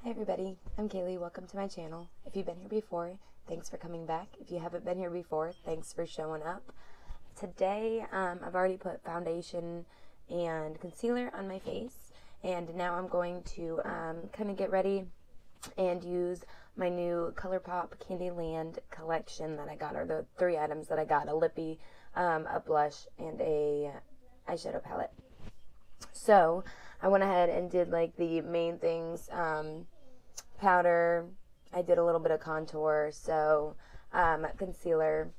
Hi everybody, I'm Kaylee. Welcome to my channel. If you've been here before, thanks for coming back. If you haven't been here before, thanks for showing up. Today, I've already put foundation and concealer on my face, and now I'm going to kind of get ready and use my new Colourpop Candyland collection that I got, or the 3 items that I got: a lippy, a blush, and a eyeshadow palette. So I went ahead and did like the main things, powder, I did a little bit of contour, so concealer,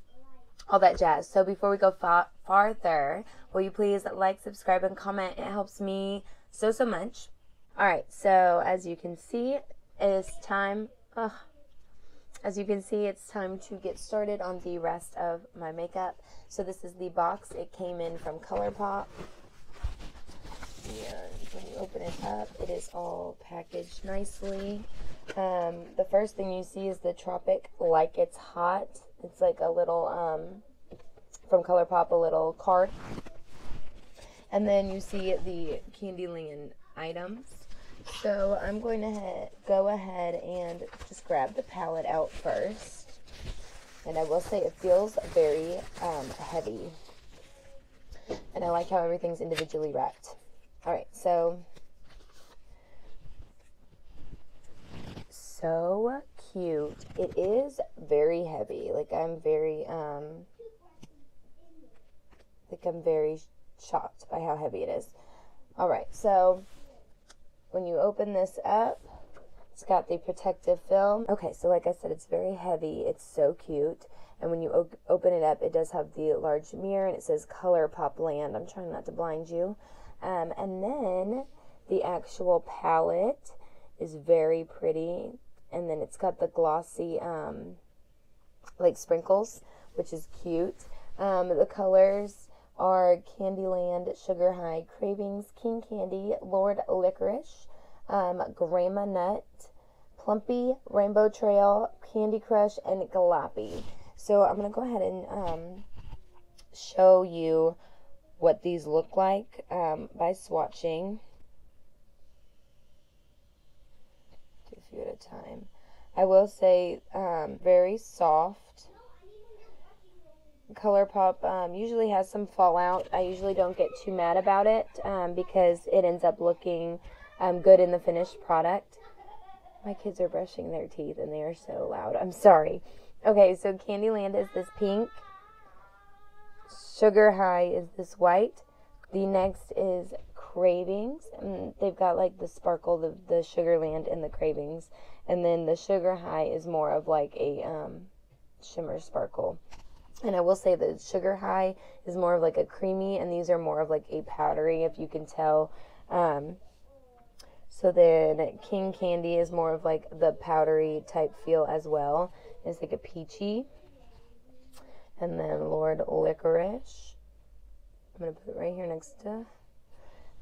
all that jazz. So before we go farther, will you please like, subscribe, and comment? It helps me so much. Alright, so as you can see, it's time to get started on the rest of my makeup. So this is the box. It came in from Colourpop. And when you open it up, it is all packaged nicely. The first thing you see is the Tropic Like It's Hot. It's like a little, from Colourpop, a little card. And then you see the Candyland items. So I'm going to go ahead and just grab the palette out first. And I will say it feels very heavy. And I like how everything's individually wrapped. Alright, so cute. It is very heavy. Like I'm very shocked by how heavy it is. Alright, so when you open this up, it's got the protective film. Okay, so like I said, it's very heavy. It's so cute. And when you open it up, it does have the large mirror, and it says Colourpop Land. I'm trying not to blind you. And then the actual palette is very pretty, and then it's got the glossy like sprinkles, which is cute. The colors are Candyland, Sugar High, Cravings, King Candy, Lord Licorice, Grwm Nut, Plumpy, Rainbow Trail, Candy Crush, and Jalopy. So I'm going to go ahead and show you what these look like by swatching. Do a few at a time. I will say very soft. Colourpop usually has some fallout. I usually don't get too mad about it because it ends up looking good in the finished product. My kids are brushing their teeth and they are so loud. I'm sorry. Okay, so Candyland is this pink. Sugar High is this white. The next is Cravings, and they've got like the sparkle, the Sugarland and the Cravings, and then the Sugar High is more of like a shimmer sparkle. And I will say the Sugar High is more of like a creamy, and these are more of like a powdery, if you can tell. So then King Candy is more of like the powdery type feel as well. It's like a peachy. And then Lord Licorice, I'm going to put it right here next to,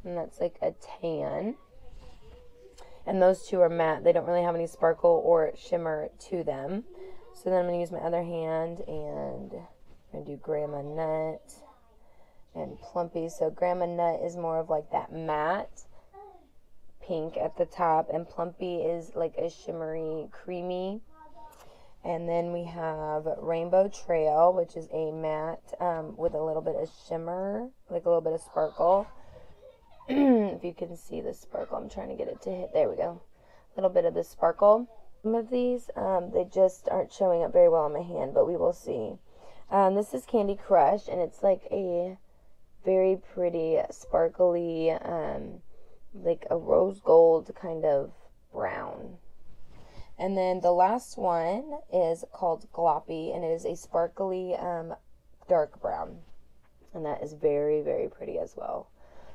and that's like a tan. And those two are matte. They don't really have any sparkle or shimmer to them. So then I'm going to use my other hand, and I'm going to do Grwm Nut and Plumpy. So Grwm Nut is more of like that matte pink at the top, and Plumpy is like a shimmery, creamy. And then we have Rainbow Trail, which is a matte with a little bit of shimmer, like a little bit of sparkle. If you can see the sparkle, I'm trying to get it to hit. There we go. A little bit of the sparkle. Some of these, they just aren't showing up very well on my hand, but we will see. This is Candy Crush, and it's like a very pretty, sparkly, like a rose gold kind of brown. And then the last one is called Jalopy, and it is a sparkly dark brown. And that is very pretty as well.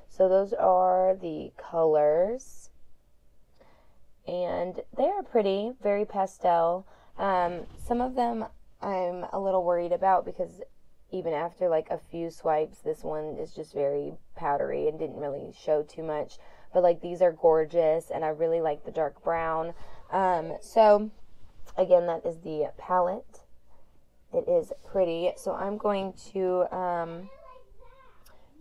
So those are the colors. And they are pretty, very pastel. Some of them I'm a little worried about because even after like a few swipes, this one is just very powdery and didn't really show too much. But like these are gorgeous, and I really like the dark brown. So again, that is the palette. It is pretty. So I'm going to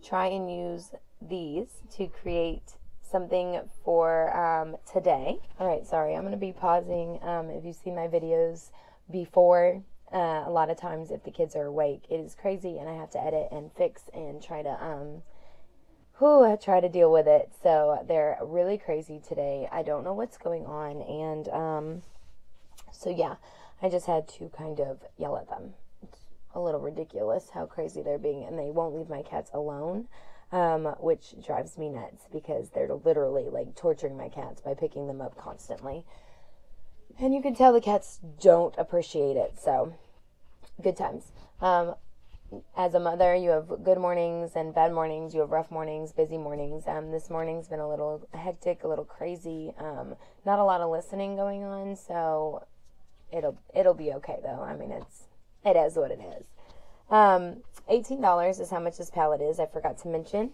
try and use these to create something for today. All right, sorry, I'm going to be pausing. If you've seen my videos before, a lot of times if the kids are awake, it is crazy, and I have to edit and fix and try to deal with it. So they're really crazy today. I don't know what's going on, and so yeah, I just had to kind of yell at them. It's a little ridiculous how crazy they're being, and they won't leave my cats alone, which drives me nuts because they're literally like torturing my cats by picking them up constantly. And you can tell the cats don't appreciate it, so good times. As a mother, you have good mornings and bad mornings. You have rough mornings, busy mornings. This morning's been a little hectic, a little crazy. Not a lot of listening going on, so it'll be okay though. I mean, it is what it is. $18 is how much this palette is. I forgot to mention.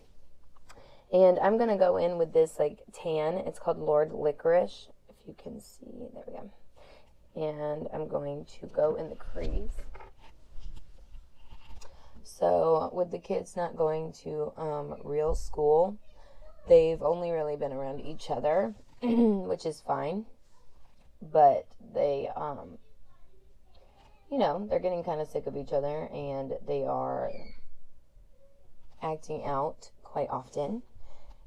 And I'm gonna go in with this like tan. It's called Lord Licorice. If you can see, there we go. And I'm going to go in the crease. So with the kids not going to real school, they've only really been around each other, which is fine. But they, you know, they're getting kind of sick of each other, and they are acting out quite often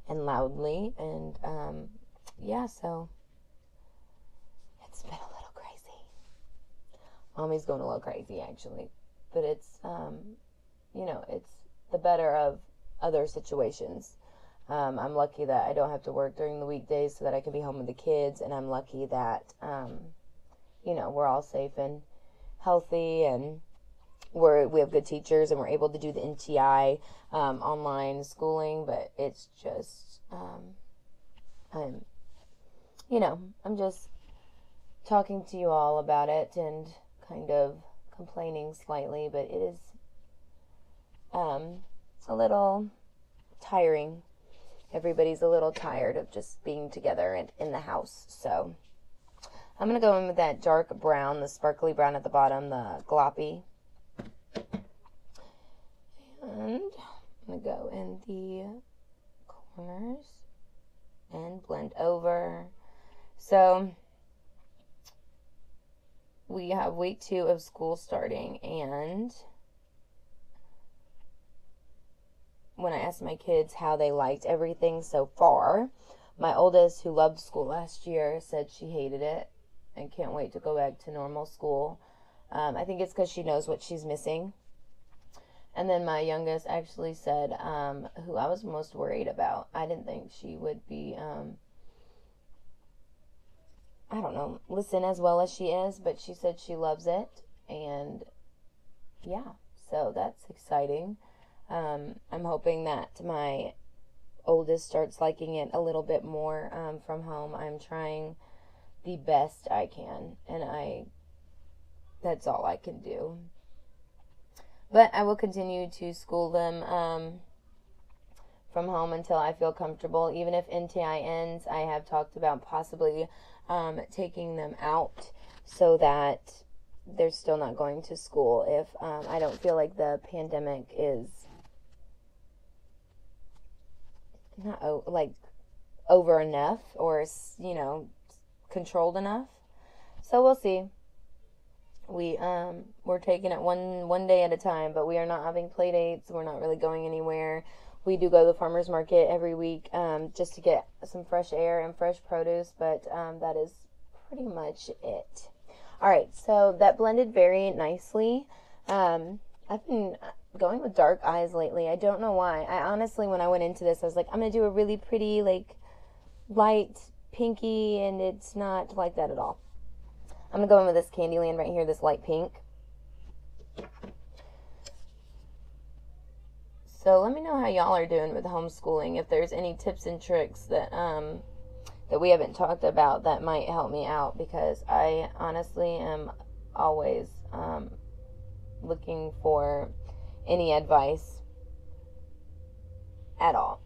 and loudly. And yeah, so it's been a little crazy. Mommy's going a little crazy, actually. But it's, you know, it's the better of other situations. I'm lucky that I don't have to work during the weekdays so that I can be home with the kids, and I'm lucky that, you know, we're all safe and healthy, and we have good teachers, and we're able to do the NTI online schooling. But it's just, I'm just talking to you all about it and kind of complaining slightly, but it is a little tiring. Everybody's a little tired of just being together and in the house. So I'm going to go in with that dark brown, the sparkly brown at the bottom, the gloppy. And I'm going to go in the corners and blend over. So we have week 2 of school starting, and when I asked my kids how they liked everything so far, my oldest, who loved school last year, said she hated it and can't wait to go back to normal school. I think it's because she knows what she's missing. And then my youngest actually said, who I was most worried about, I didn't think she would be, I don't know, listen as well as she is, but she said she loves it. And yeah, so that's exciting. I'm hoping that my oldest starts liking it a little bit more from home. I'm trying the best I can, and that's all I can do. But I will continue to school them from home until I feel comfortable. Even if NTI ends, I have talked about possibly taking them out so that they're still not going to school if I don't feel like the pandemic is not like over enough, or, you know, controlled enough. So we'll see. We're taking it one day at a time, but we are not having play dates. We're not really going anywhere. We do go to the farmer's market every week just to get some fresh air and fresh produce, but that is pretty much it. All right, so that blended very nicely. I've been going with dark eyes lately. I don't know why. I honestly, when I went into this, I was like, I'm going to do a really pretty, like, light pinky, and it's not like that at all. I'm going to go in with this Candyland right here, this light pink. So let me know how y'all are doing with homeschooling. If there's any tips and tricks that that we haven't talked about that might help me out, because I honestly am always looking for any advice at all.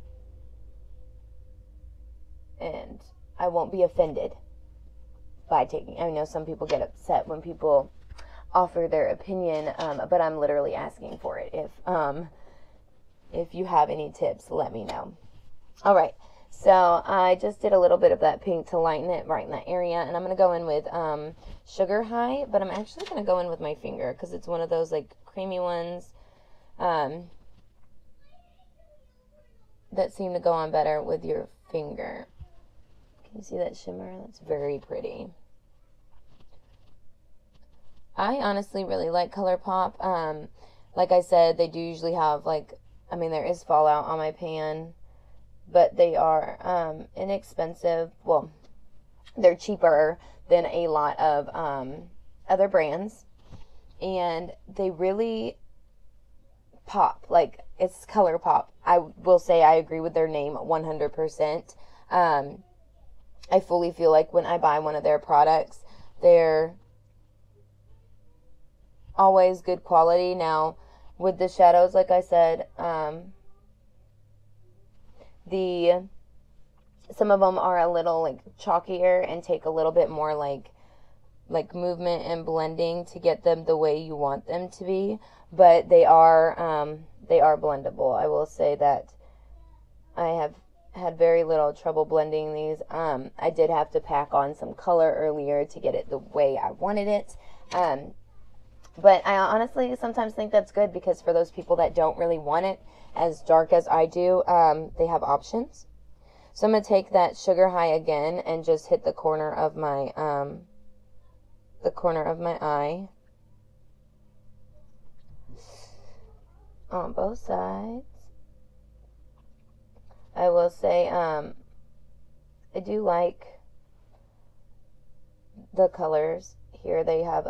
And I won't be offended by taking. I know some people get upset when people offer their opinion, but I'm literally asking for it. If you have any tips, let me know. All right. So I just did a little bit of that pink to lighten it right in that area. And I'm going to go in with Sugar High, but I'm actually going to go in with my finger because it's one of those like creamy ones that seem to go on better with your finger. Can you see that shimmer? That's very pretty. I honestly really like Colourpop. Like I said, they do usually have like, I mean, there is fallout on my pan, but they are inexpensive. Well, they're cheaper than a lot of other brands, and they really pop. Like, it's Colourpop. I will say I agree with their name 100%. I fully feel like when I buy one of their products, they're always good quality. Now, with the shadows, like I said, some of them are a little like chalkier and take a little bit more like movement and blending to get them the way you want them to be, but they are blendable. I will say that I have had very little trouble blending these. I did have to pack on some color earlier to get it the way I wanted it. But I honestly sometimes think that's good, because for those people that don't really want it as dark as I do, they have options. So I'm going to take that Sugar High again and just hit the corner of my eye on both sides. I will say I do like the colors here. They have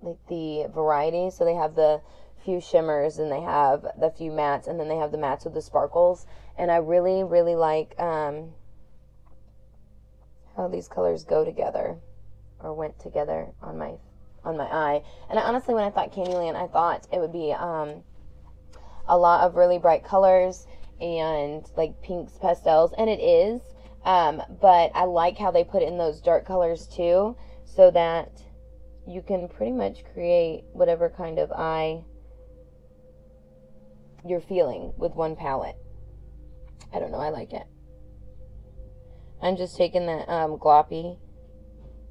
like the variety, so they have the few shimmers and they have the few mattes, and then they have the mattes with the sparkles, and I really like how these colors go together, or went together on my eye. And I honestly, when I thought Candyland, I thought it would be a lot of really bright colors and like pinks, pastels, and it is, but I like how they put in those dark colors too, so that you can pretty much create whatever kind of eye you're feeling with one palette. I don't know, I like it. I'm just taking that gloppy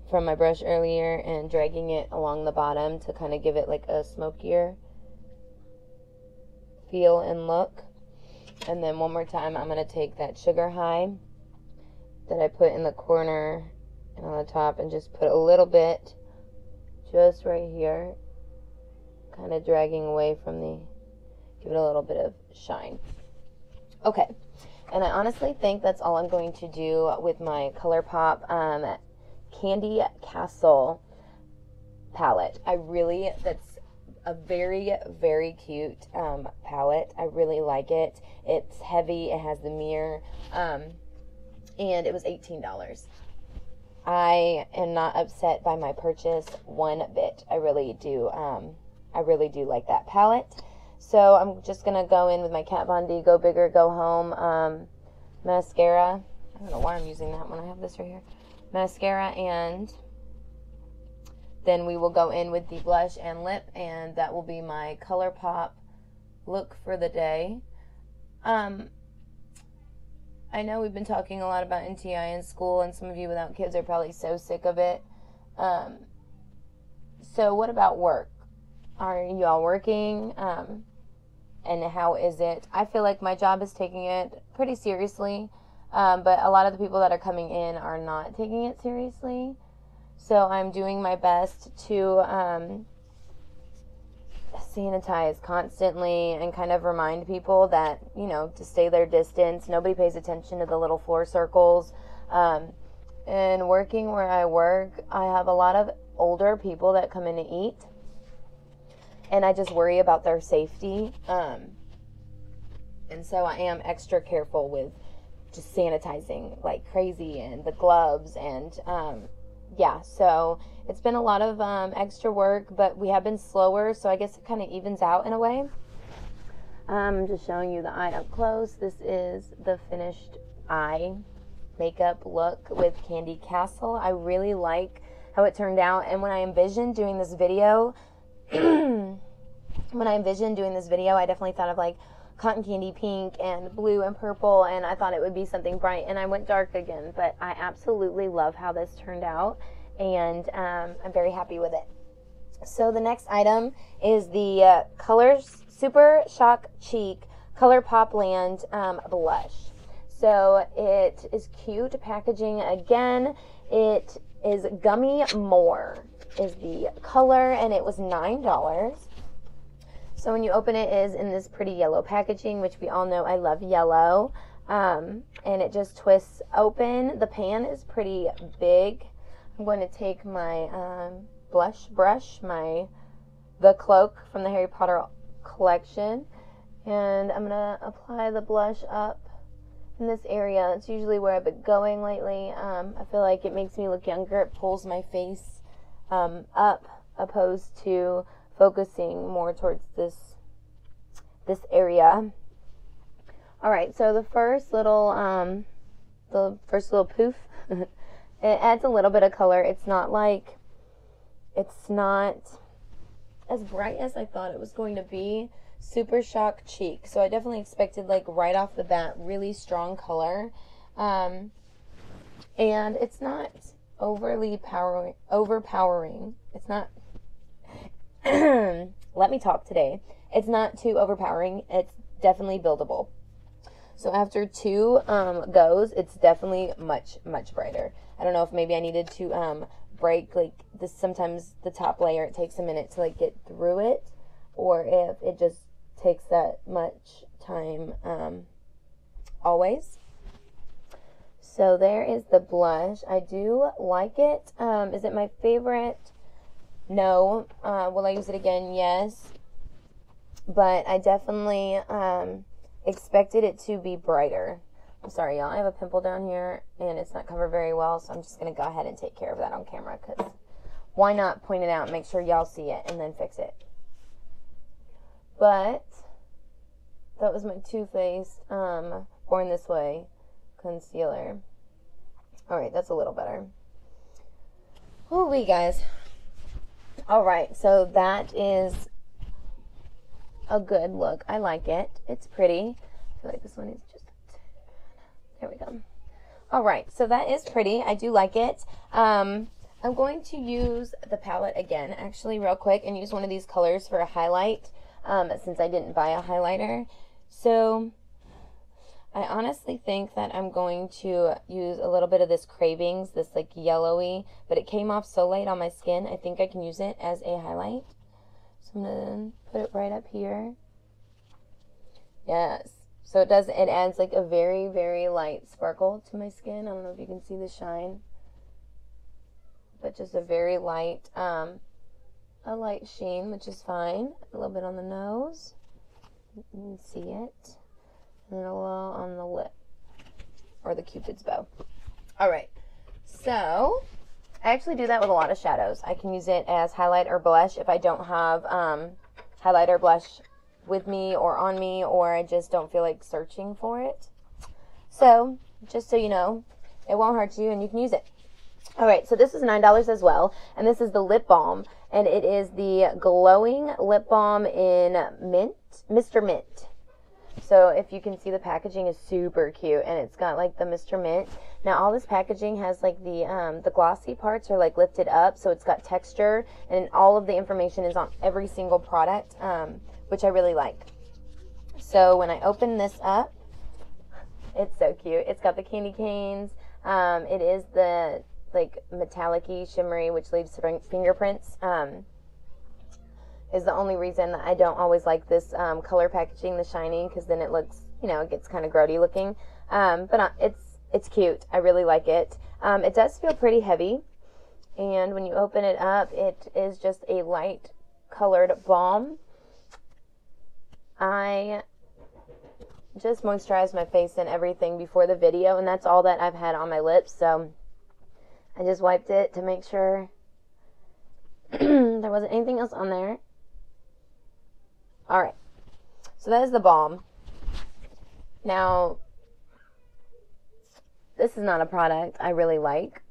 from my brush earlier and dragging it along the bottom to kind of give it like a smokier feel and look. And then one more time, I'm going to take that Sugar High that I put in the corner and on the top and just put a little bit just right here, kind of dragging away from give it a little bit of shine. Okay, and I honestly think that's all I'm going to do with my Colourpop Candy Castle palette. That's a very cute palette. I really like it. It's heavy, it has the mirror, and it was $18. I am not upset by my purchase one bit. I really do like that palette. So I'm just going to go in with my Kat Von D Go Big or Go Home mascara. I don't know why I'm using that when I have this right here. Mascara, and then we will go in with the blush and lip, and that will be my Colourpop look for the day. I know we've been talking a lot about NTI in school, and some of you without kids are probably so sick of it. So what about work? Are you all working? And how is it? I feel like my job is taking it pretty seriously, but a lot of the people that are coming in are not taking it seriously. So I'm doing my best to sanitize constantly and kind of remind people that, you know, to stay their distance. Nobody pays attention to the little floor circles. And working where I work, I have a lot of older people that come in to eat, and I just worry about their safety. And so I am extra careful with just sanitizing like crazy, and the gloves, and yeah, so it's been a lot of extra work, but we have been slower, so I guess it kind of evens out in a way. I'm just showing you the eye up close. This is the finished eye makeup look with Candy Castle. I really like how it turned out, and when I envisioned doing this video, I definitely thought of like cotton candy pink and blue and purple, and I thought it would be something bright, and I went dark again, but I absolutely love how this turned out, and I'm very happy with it. So the next item is the Super Shock Cheek Colourpop Land blush. So it is cute packaging again. It is Gummy More is the color, and it was $9. So when you open it, it is in this pretty yellow packaging, which we all know I love yellow. And it just twists open. The pan is pretty big. I'm going to take my blush brush, the cloak from the Harry Potter collection, and I'm going to apply the blush up in this area. It's usually where I've been going lately. I feel like it makes me look younger. It pulls my face up, opposed to focusing more towards this area. All right, so the first little poof, it adds a little bit of color. It's not as bright as I thought it was going to be. Super Shock Cheek. So I definitely expected, like, right off the bat, really strong color. And it's not overly overpowering. It's not let me talk today. It's not too overpowering. It's definitely buildable. So after 2 goes, it's definitely much, much brighter. I don't know if maybe I needed to break, like, this. Sometimes the top layer, it takes a minute to, like, get through it, or if it just takes that much time always. So there is the blush. I do like it. Is it my favorite? No. Will I use it again? Yes. But I definitely expected it to be brighter. I'm sorry, y'all. I have a pimple down here, and it's not covered very well, so I'm just going to go ahead and take care of that on camera, because why not point it out and make sure y'all see it and then fix it? But that was my Too Faced Born This Way concealer. Alright, that's a little better. Ooh-wee, guys. Alright, so that is a good look. I like it. It's pretty. I feel like this one is just... There we go. Alright, so that is pretty. I do like it. I'm going to use the palette again, actually, real quick, and use one of these colors for a highlight, since I didn't buy a highlighter. So I honestly think that I'm going to use a little bit of this Cravings, this like yellowy, but it came off so light on my skin, I think I can use it as a highlight. So I'm going to put it right up here. Yes. So it adds like a very, very light sparkle to my skin. I don't know if you can see the shine, but just a very light, a light sheen, which is fine. A little bit on the nose. You can see it. And a little on the lip, or the Cupid's bow. Alright, so I actually do that with a lot of shadows. I can use it as highlight or blush if I don't have highlight or blush with me or on me, or I just don't feel like searching for it. So, just so you know, it won't hurt you and you can use it. Alright, so this is $9 as well, and this is the lip balm, and it is the Glowing Lip Balm in Mint, Mr. Mint. So if you can see, the packaging is super cute, and it's got like the Mr. Mint. Now all this packaging has like the glossy parts are like lifted up, so it's got texture, and all of the information is on every single product, which I really like. So when I open this up, it's so cute. It's got the candy canes. It is the like metallic-y, shimmery, which leaves fingerprints. Is the only reason that I don't always like this color packaging, the shiny, because then it looks, you know, it gets kind of grody looking. But it's cute. I really like it. It does feel pretty heavy, and when you open it up, it is just a light colored balm. I just moisturized my face and everything before the video, and that's all that I've had on my lips, so I just wiped it to make sure there wasn't anything else on there. Alright, so that is the balm. Now, this is not a product I really like.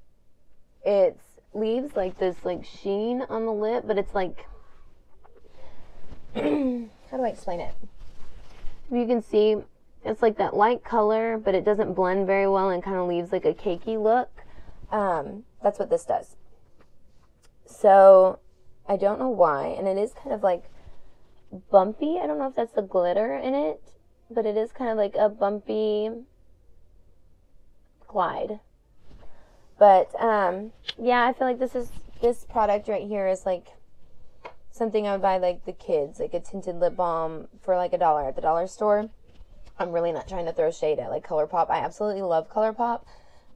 It leaves like this like sheen on the lip, but it's like, how do I explain it? You can see it's like that light color, but it doesn't blend very well and kind of leaves like a cakey look. That's what this does. So I don't know why, and it is kind of like bumpy. I don't know if that's the glitter in it, but it is kind of like a bumpy glide. But yeah, I feel like this product right here is like something I would buy like the kids, like a tinted lip balm for like $1 at the dollar store. I'm really not trying to throw shade at like Colourpop. I absolutely love Colourpop,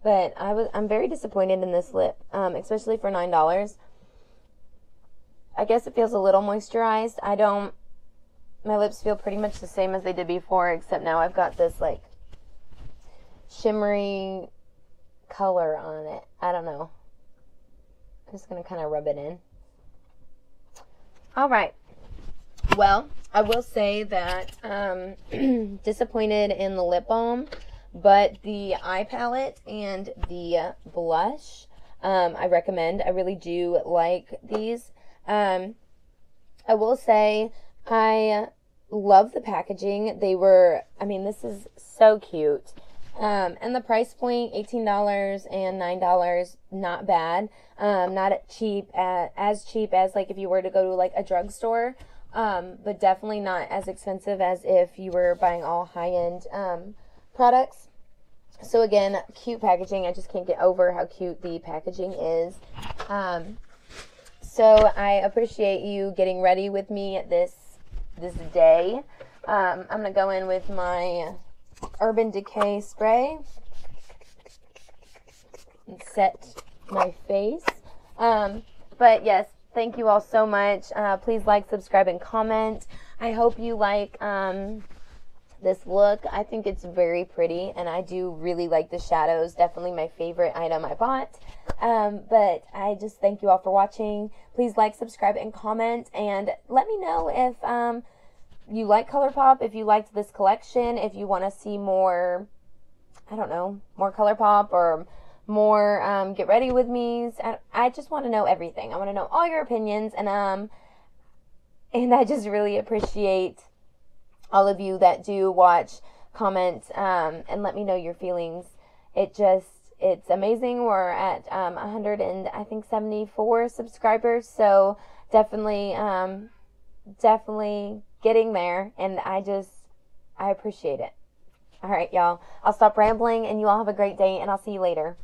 but I'm very disappointed in this lip, especially for $9. I guess it feels a little moisturized. My lips feel pretty much the same as they did before, except now I've got this like shimmery color on it. I don't know. I'm just going to kind of rub it in. All right. Well, I will say that disappointed in the lip balm, but the eye palette and the blush, I recommend. I really do like these. I will say I love the packaging. This is so cute. And the price point, $18 and $9, not bad. Not as cheap as like if you were to go to like a drugstore. But definitely not as expensive as if you were buying all high-end products. So again, cute packaging. I just can't get over how cute the packaging is. So I appreciate you getting ready with me this day. I'm going to go in with my Urban Decay spray and set my face. But yes, thank you all so much. Please like, subscribe, and comment. I hope you like this look. I think it's very pretty, and I do really like the shadows. Definitely my favorite item I bought. But I just thank you all for watching. Please like, subscribe, and comment, and let me know if you like Colourpop, if you liked this collection, if you want to see more, I don't know, more Colourpop or more Get Ready With Me's. I just want to know everything. I want to know all your opinions, and I just really appreciate all of you that do watch, comment, and let me know your feelings. It's amazing. We're at 174 subscribers, so definitely getting there, and I appreciate it. All right, y'all. I'll stop rambling, and you all have a great day, and I'll see you later.